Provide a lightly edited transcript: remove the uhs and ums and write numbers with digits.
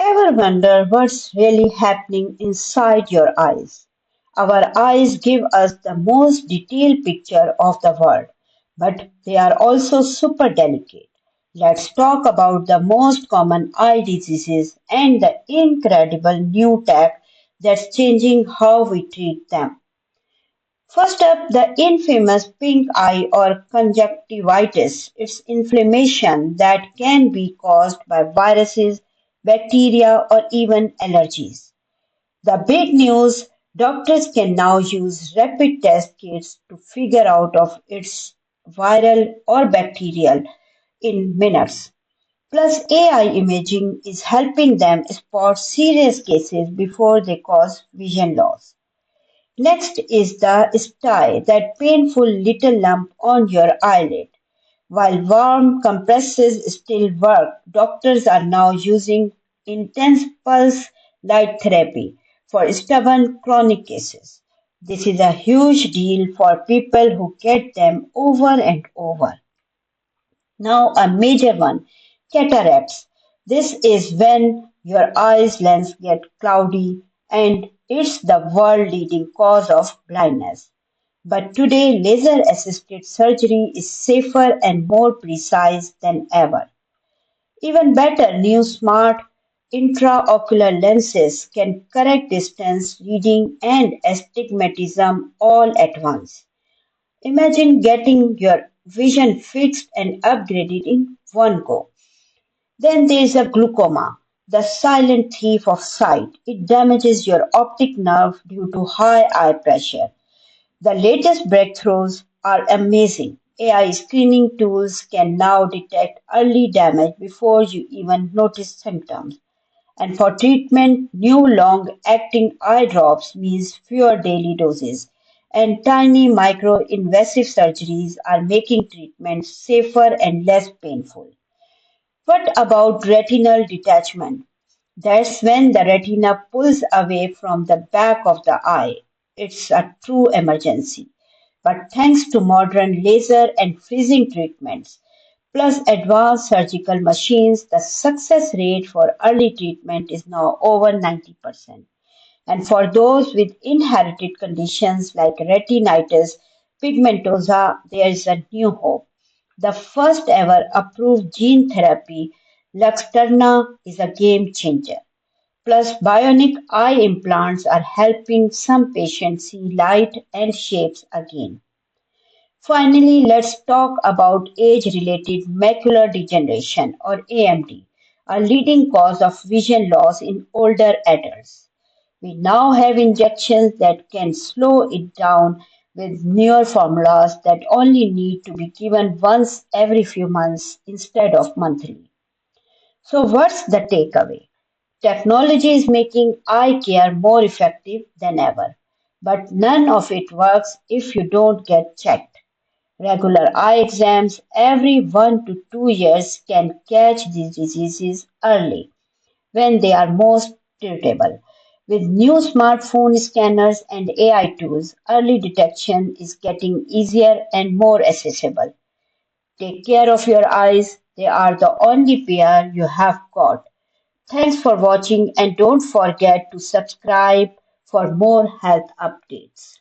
Ever wonder what's really happening inside your eyes? Our eyes give us the most detailed picture of the world, but they are also super delicate. Let's talk about the most common eye diseases and the incredible new tech that's changing how we treat them. First up, the infamous pink eye or conjunctivitis. It's inflammation that can be caused by viruses, bacteria, or even allergies. The big news, doctors can now use rapid test kits to figure out if it's viral or bacterial in minutes. Plus, AI imaging is helping them spot serious cases before they cause vision loss. Next is the sty, that painful little lump on your eyelid. While warm compresses still work, doctors are now using intense pulse light therapy for stubborn chronic cases. This is a huge deal for people who get them over and over. Now a major one, cataracts. This is when your eyes lens get cloudy and it's the world leading cause of blindness. But today laser assisted surgery is safer and more precise than ever. Even better, new smart intraocular lenses can correct distance reading and astigmatism all at once. Imagine getting your vision fixed and upgraded in one go. Then there is a glaucoma, the silent thief of sight. It damages your optic nerve due to high eye pressure. The latest breakthroughs are amazing. AI screening tools can now detect early damage before you even notice symptoms. And for treatment, new long-acting eye drops means fewer daily doses, and tiny micro-invasive surgeries are making treatment safer and less painful. What about retinal detachment? That's when the retina pulls away from the back of the eye. It's a true emergency. But thanks to modern laser and freezing treatments, plus advanced surgical machines, the success rate for early treatment is now over 90%. And for those with inherited conditions like retinitis pigmentosa, there is a new hope. The first ever approved gene therapy, Luxturna, is a game changer. Plus, bionic eye implants are helping some patients see light and shapes again. Finally, let's talk about age-related macular degeneration or AMD, a leading cause of vision loss in older adults. We now have injections that can slow it down with newer formulas that only need to be given once every few months instead of monthly. So, what's the takeaway? Technology is making eye care more effective than ever, but none of it works if you don't get checked. Regular eye exams every 1 to 2 years can catch these diseases early when they are most treatable. With new smartphone scanners and AI tools, early detection is getting easier and more accessible. Take care of your eyes, they are the only pair you have got. Thanks for watching and don't forget to subscribe for more health updates.